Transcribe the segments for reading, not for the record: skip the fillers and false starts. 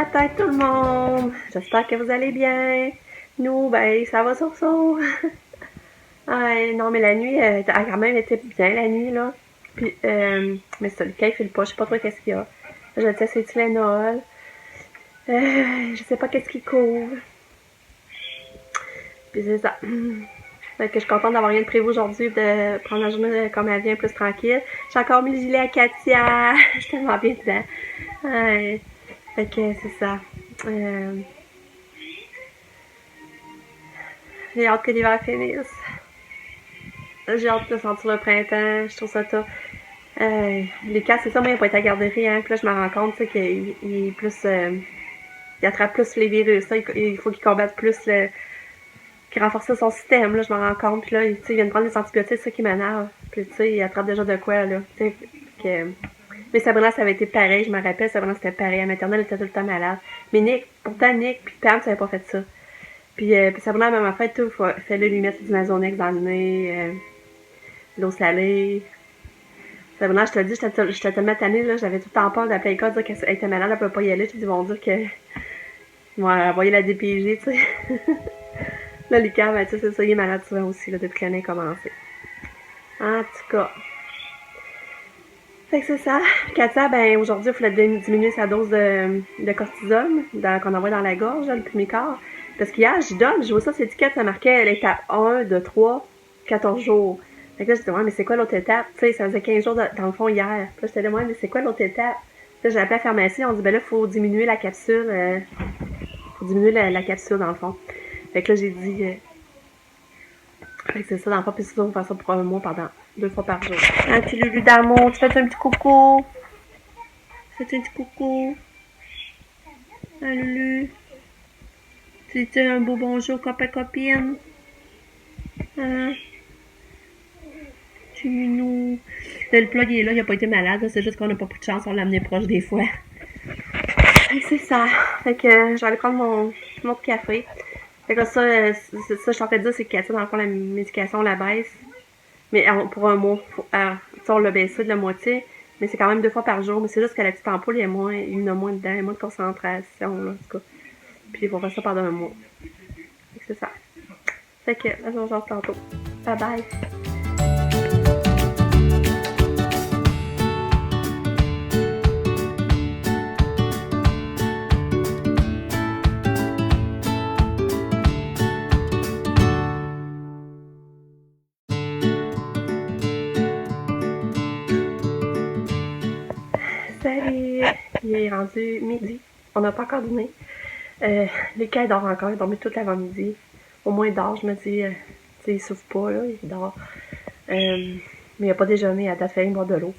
matin tout le monde! J'espère que vous allez bien. Nous, ben, ça va sur ça. Non, mais la nuit, elle a quand même été bien la nuit, là. Puis, mais ça, le cas, il file pas. Je sais pas trop qu'est-ce qu'il y a. Je sais, c'est Tylenol. Je sais pas qu'est-ce qui couvre. Puis c'est ça. Fait que je suis contente d'avoir rien de prévu aujourd'hui, de prendre la journée comme elle vient, plus tranquille. J'ai encore mis le gilet à Katia. Je suis tellement bien dedans. Fait que c'est ça. J'ai hâte que l'hiver finisse. J'ai hâte de sentir le printemps. Je trouve ça top. Les cas, c'est ça, mais il n'a pas été à la garderie, hein. Puis là, je me rends compte qu'il est plus. Il attrape plus les virus. Là. Il faut qu'il combatte plus qu'il renforce son système. Là, je me rends compte. Puis là, il vient de prendre des antibiotiques, c'est ça qui m'énerve. Puis tu sais, il attrape déjà de quoi, là. Mais Sabrina, ça avait été pareil, je me rappelle, Sabrina, c'était pareil. À maternelle, elle était tout le temps malade. Mais Nick puis Pam, ça n'avait pas fait ça. Puis Sabrina, même en fait, tout, il fallait lui mettre du Nasonex dans le nez, de l'eau salée. Sabrina, je te dis, j'étais tellement tannée, là, j'avais tout le temps peur d'appeler l'école, dire qu'elle était malade, elle peut pas y aller. Ils vont dire que. Ils vont envoyer la DPJ, tu sais. Là, Lucas, ben, tu sais, c'est ça, il est malade souvent aussi, là, depuis que l'année a commencé. En tout cas. Fait que c'est ça. Katia, ben aujourd'hui, il fallait diminuer sa dose de cortisone qu'on envoie dans la gorge, le Pulmicort. Parce qu'hier, je vois ça, cette étiquette, ça marquait l'étape 1 de 3, 14 jours. Fait que là, j'étais, ouais, mais c'est quoi l'autre étape? Tu sais, ça faisait 15 jours dans le fond hier. Puis là, j'étais là, ouais, mais c'est quoi l'autre étape? Puis là, j'ai appelé la pharmacie, on dit, ben là, il faut diminuer la capsule. Faut diminuer la capsule, dans le fond. Fait que là, j'ai dit, fait que c'est ça, dans le fond, puis c'est ça, on va faire ça pour un mois pendant 2 fois par jour. Un petit Lulu d'amour, tu fais un petit coucou. Tu fais un petit coucou. Un Lulu. Tu dis un beau bonjour, copain, copine. Hein? Tu nous. Le plug est là, il a pas été malade, c'est juste qu'on a pas beaucoup de chance, on l'a amené proche des fois. C'est ça. Fait que je vais aller prendre mon autre café. Fait que ça, je suis en train de dire, c'est que Katia, dans le fond, la médication, on la baisse. Mais pour un mois, on l'a baissé de la moitié, mais c'est quand même 2 fois par jour. Mais c'est juste que la petite ampoule, il y en a moins dedans, il y a moins de concentration, là, en tout cas. Puis il faut faire ça pendant un mois. Fait que c'est ça. Fait que, là, on se revoit tantôt. Bye bye! Salut! Il est rendu midi. On n'a pas encore dîné. Lucas, il dort encore. Il dormait toute l'avant-midi. Au moins, il dort. Je me dis, tu sais, il souffle pas, là. Il dort. Mais il n'a pas déjeuné. À date, il boire de l'eau.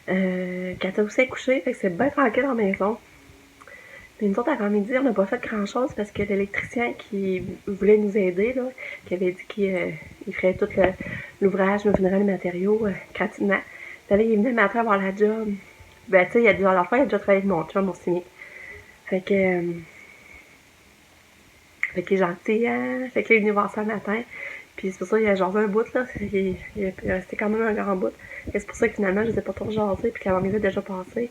Katia aussi est couchée. Fait que c'est bien tranquille dans la maison. Mais nous autres, avant-midi, on n'a pas fait grand-chose parce que l'électricien qui voulait nous aider, là, qui avait dit qu'il ferait tout l'ouvrage, nous donnerait les matériaux gratuitement. Là, il est venu le matin avoir la job. Ben, tu sais, il a déjà travaillé avec mon chum aussi. Fait que il est gentil, hein? Fait que là, il est venu voir ça le matin. Puis c'est pour ça qu'il a jasé un bout, là. Il est resté quand même un grand bout. Et c'est pour ça que finalement, je les ai pas trop jasés, puis qu'avant-midi est déjà passé.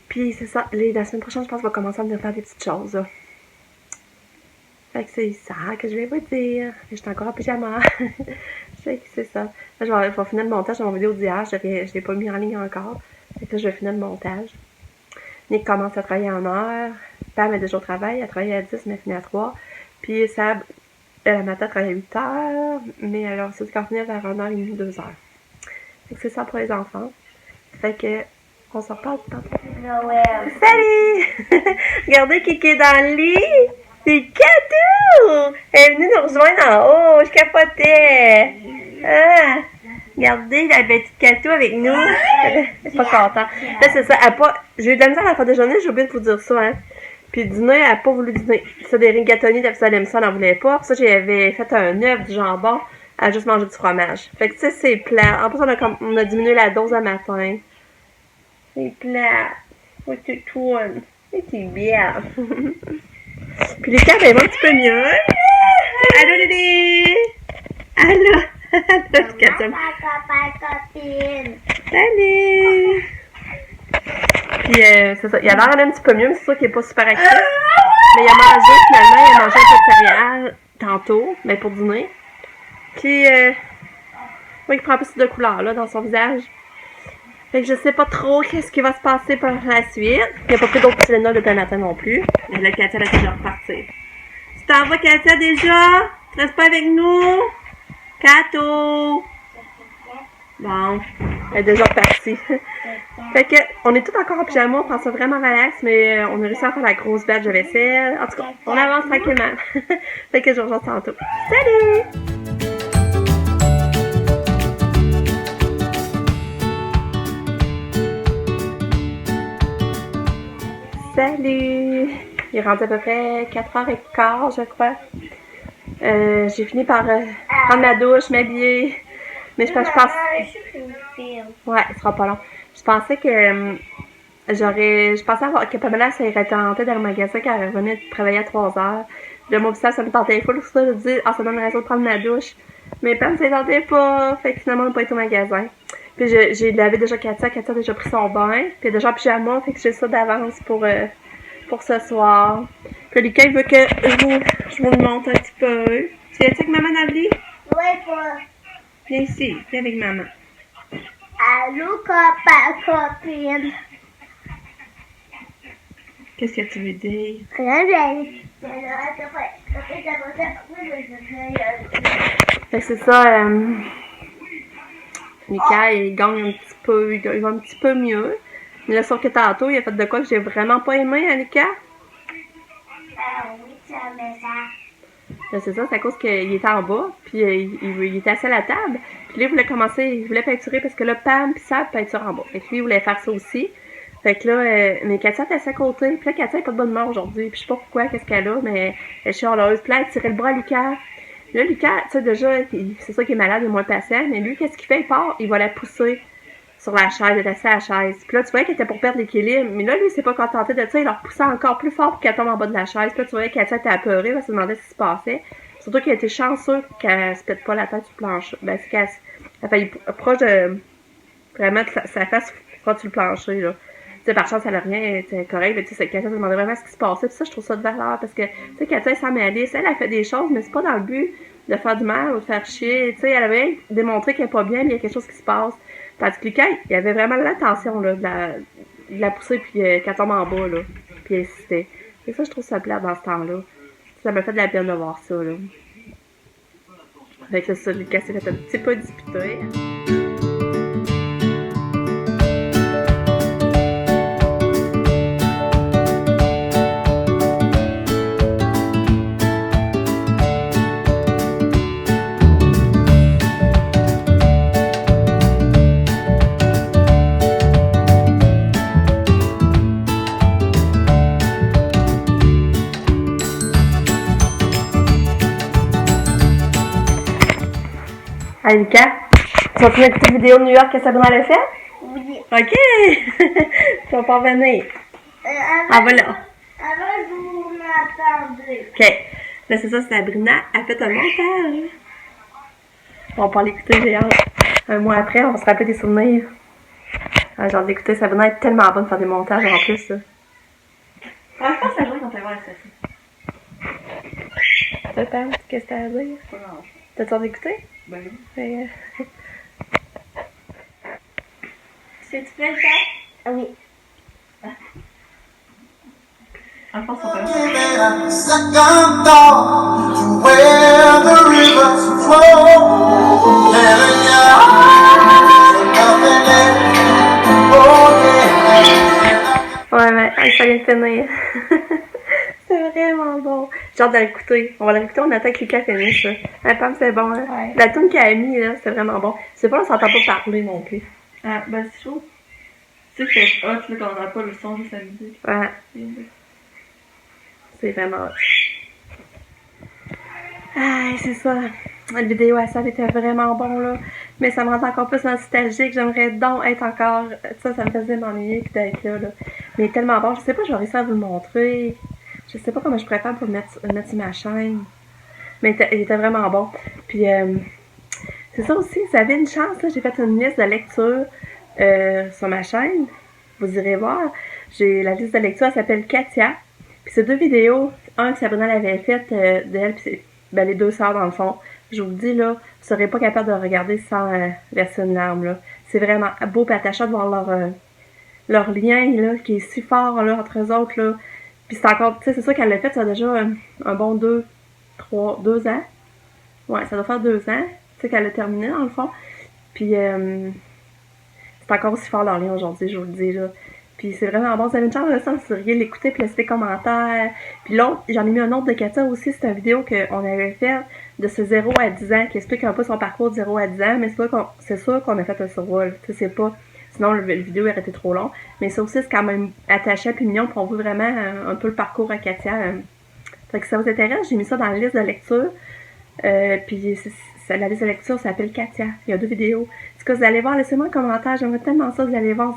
Puis c'est ça. La semaine prochaine, je pense qu'on va commencer à venir faire des petites choses, là. Fait que c'est ça que je vais vous dire. Je suis encore en pyjama. Fait que c'est ça. Là, je vais finir le montage de mon vidéo d'hier. Je l'ai pas mis en ligne encore. Fait que là, je vais finir le montage. Nick commence à travailler en heure. Pam est déjà au travail. Elle travaille à 10, mais elle finit à 3. Puis Sab, le matin, elle travaille à 8 heures. Mais alors, c'est quand finit vers 1h30, 2h. Fait que c'est ça pour les enfants. Fait que, on se reparle tantôt. Noël. Salut! Regardez qui est dans le lit! C'est Katou! Elle est venue nous rejoindre en haut. Je capotais. Ah! Regardez la petite Katou avec nous. Elle est pas contente. Là, c'est ça. J'ai eu de la misère à la fin de déjeuner, j'ai oublié de vous dire ça, hein. Puis dîner, elle n'a pas voulu dîner. C'est des rigatoni d'Absalem, ça, elle n'en voulait pas. Pour ça, j'avais fait un œuf, du jambon. Elle a juste mangé du fromage. Fait que, tu sais, c'est plat. En plus, on a diminué la dose à matin. C'est plat. Oui, c'est tout. C'est bien. Puis les cartes, elles vont un petit peu mieux. Allô, Lily! Allô! Papa, copine. Salut! Puis c'est ça, il a l'air d'aller un petit peu mieux, mais c'est sûr qu'il est pas super actif. Mais il a mangé finalement, il a mangé un peu de céréales tantôt, mais pour dîner. Puis il prend un peu de couleur là dans son visage. Fait que je sais pas trop qu'est-ce qui va se passer par la suite. Il n'y a pas pris d'autres Tylenol depuis le matin non plus. Mais là, Katia, elle a déjà repartir. Tu t'en vas, Katia, déjà? Tu restes pas avec nous? Kato! Bon, elle est déjà repartie. Fait que, on est tous encore en pyjama, on prend ça vraiment relax, mais on a réussi à faire la grosse batch de vaisselle. En tout cas, on avance tranquillement. Fait que je rejoins tantôt. Salut! Salut! Il est rendu à peu près 4h15, je crois. J'ai fini par prendre ma douche, m'habiller. Mais je pense... Ouais, ce sera pas long. Je pensais que je pensais que Pamela serait tentée dans le magasin quand elle revenait de travailler à 3h. Là, moi, ça me tentait full. Tout ça, je dis, ça donne raison de prendre ma douche. Mais Pam, ça ne tentait pas. Fait que finalement, on n'a pas été au magasin. Puis j'ai lavé déjà Katia. Katia a déjà pris son bain. Puis elle est déjà en pyjama. Fait que j'ai ça d'avance pour ce soir. Puis Lucas, il veut que je vous le montre un petit peu. Tu viens avec maman dans le lit? Oui, pas. Viens ici. Viens avec maman. Allô, copine. Qu'est-ce que tu veux dire? Rien. Fait que c'est ça, Mika, il gagne un petit peu, il va un petit peu mieux. Mais là, sauf que tantôt, il a fait de quoi que j'ai vraiment pas aimé, hein, Mika? Oui, tu as ça. Là, c'est ça, c'est à cause qu'il était en bas, puis il était assis à la table. Puis là, il voulait peinturer parce que là, Pam pis Sab peinture en bas. Fait que lui, il voulait faire ça aussi. Fait que là, mais Katia était à sa côté. Puis là, Katia n'est pas de bonne humeur aujourd'hui. Puis je sais pas pourquoi, qu'est-ce qu'elle a, mais elle est chialeuse. Puis là, elle tirait le bras à Lucas. Là, Lucas, tu sais, déjà, c'est sûr qu'il est malade, il est moins patient. Mais lui, qu'est-ce qu'il fait? Il part, il va la pousser sur la chaise, elle est assise à la chaise. Puis là, tu vois qu'elle était pour perdre l'équilibre. Mais là, lui, il s'est pas contenté de ça. Il la repoussait encore plus fort pour qu'elle tombe en bas de la chaise. Puis là, tu vois que Katia était apeurée. Elle se demandait ce qui se passait. Surtout qu'elle était chanceuse qu'elle se pète pas la tête sur le plancher. Ben, c'est qu'elle a failli proche de vraiment sa face contre sur le plancher, là. Tu sais, par chance, elle a rien, c'était correct, mais tu sais, Katia se demandait vraiment ce qui se passait. Puis ça, je trouve ça de valeur parce que, tu sais, Katia, sans malice, elle a fait des choses, mais c'est pas dans le but de faire du mal ou de faire chier. Tu sais, elle avait démontré qu'elle est pas bien, mais il y a quelque chose qui se passe. Tandis que Lucas, il y avait vraiment l'intention, là, de la pousser, puis qu'elle tombe en bas, là. Puis elle insistait. Et ça, je trouve ça plate dans ce temps-là. Ça m'a fait de la peine de voir ça, là. Fait que ça, Lucas s'est fait un petit peu disputer. Hey, Lucas, tu vas finir une petite vidéo de New York que Sabrina a fait? Oui. OK! Tu vas pas revenir. Avant, voilà. Avant, vous m'attendez. OK. Là, c'est ça, Sabrina a fait un montage. On va l'écouter, j'ai hâte. Un mois après, on va se rappeler des souvenirs. Genre d'écouter Sabrina est tellement bonne de faire des montages en plus. Ça. Franchement, ça joue quand tu vas voir ça. T'as peur? Qu'est-ce que t'as à dire? T'as-tu hâte d'écouter? Ben oui. Tu fais le faire? Ah oui. En France, on peut. Second thought to where the rivers flow, letting Ouais, ça vient de finir. C'est vraiment bon. J'ai hâte de l'écouter. On va l'écouter, on attend que Lucas finisse. La Pam, c'est bon, hein? Ouais. La tune qu'elle a mis, là, c'est vraiment bon. C'est pas, on s'entend pas parler non plus. Ah, ben c'est chaud. Tu sais que c'est hot, là, quand on n'a pas le son, juste la musique. Ouais. C'est vraiment hot. Ah, c'est ça. La vidéo à ça était vraiment bon, là. Mais ça me rend encore plus nostalgique. J'aimerais donc être encore... Ça me faisait m'ennuyer d'être là, là. Mais tellement bon. Je sais pas, je vais réussir à vous le montrer. Je sais pas comment je pourrais faire pour le mettre sur ma chaîne. Mais il était vraiment bon. Puis, c'est ça aussi. Vous avez une chance, là. J'ai fait une liste de lecture sur ma chaîne. vous irez voir. J'ai la liste de lecture, elle s'appelle Katia. Puis c'est 2 vidéos. Un que Sabrina l'avait faite d'elle, puis c'est ben, les 2 sœurs dans le fond. Je vous le dis là, vous serez pas capable de regarder sans verser une larme là. C'est vraiment beau et attachant de voir leur lien là, qui est si fort là, entre eux autres là. Puis c'est encore, tu sais, c'est sûr qu'elle l'a fait, ça a déjà un bon 2 ans. Ouais, ça doit faire 2 ans, tu sais, qu'elle a terminé dans le fond. Puis c'est encore aussi fort leur lien aujourd'hui, je vous le dis là. Puis c'est vraiment bon, vous avez une chance de ça, vous pourriez l'écouter, puis laisser des commentaires. Puis l'autre, j'en ai mis un autre de Katia aussi, c'est une vidéo qu'on avait faite de ce 0 à 10 ans, qui explique un peu son parcours de 0 à 10 ans, mais c'est sûr qu'on a fait un survol, tu sais, c'est pas... Sinon, le vidéo aurait été trop long. Mais ça aussi, c'est quand même attachant puis mignon, puis on voit vraiment un peu le parcours à Katia. Fait que si ça vous intéresse, j'ai mis ça dans la liste de lecture. Puis la liste de lecture s'appelle Katia. Il y a 2 vidéos. En tout cas, vous allez voir, laissez-moi un commentaire. J'aimerais tellement ça, vous allez voir.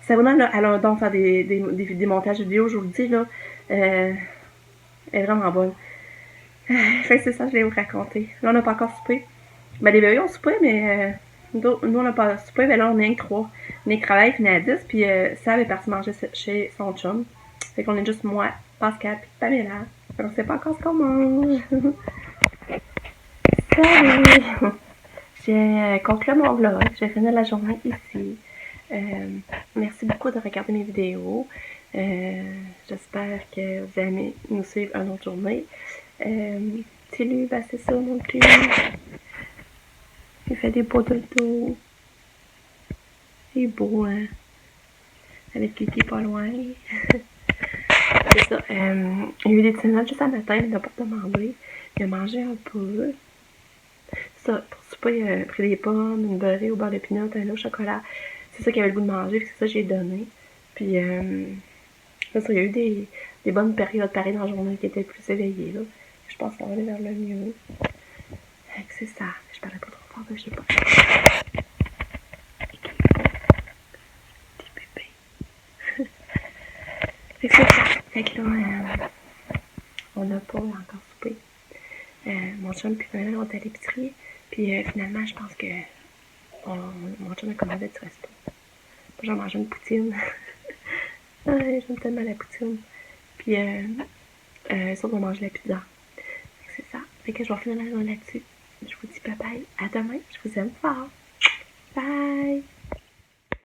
Sabrina, là, elle a un don de faire des montages vidéo, je vous le dis, là. Elle est vraiment bonne. Fait que c'est ça, je vais vous raconter. Là, on n'a pas encore soupé. Ben, les bébés ont soupé, mais nous, on n'a pas soupé. Mais là, on est que 3. Nick travaille, finit à 10, puis Sab est parti manger chez son chum. Fait qu'on est juste moi, Pascal, puis Pamela. On sait pas encore ce qu'on mange. Salut! J'ai conclu mon vlog. J'ai fini la journée ici. Merci beaucoup de regarder mes vidéos. J'espère que vous aimez nous suivre une autre journée. Petit Lu, ben c'est ça mon petit. Il fait des beaux dodos. Il est beau, hein? Avec Kiki pas loin. C'est ça. Il y a eu des petits notes juste à matin, il n'a pas demandé. Il a mangé un peu. Ça, pour souper, il a pris des pommes, une beurrée au beurre de pinot, un lait au chocolat. C'est ça qu'il avait le goût de manger, c'est ça que j'ai donné. Puis, là, ça, il y a eu des bonnes périodes pareilles dans la journée qui étaient plus éveillées, là. Je pense qu'on va aller vers le mieux. Fait que c'est ça. Je parlais pas trop fort, je sais pas. Petit bébé. Fait que c'est ça. Fait que là, on n'a pas encore soupé. Mon chum puis Noël ont été à l'épicerie. Puis finalement, je pense que mon chum a commandé du resto. J'ai mangé une poutine. J'aime tellement la poutine. Puis ça, on va manger la pizza. C'est ça. Fait que je vais finir la journée là-dessus. Je vous dis bye bye. À demain. Je vous aime fort. Bye.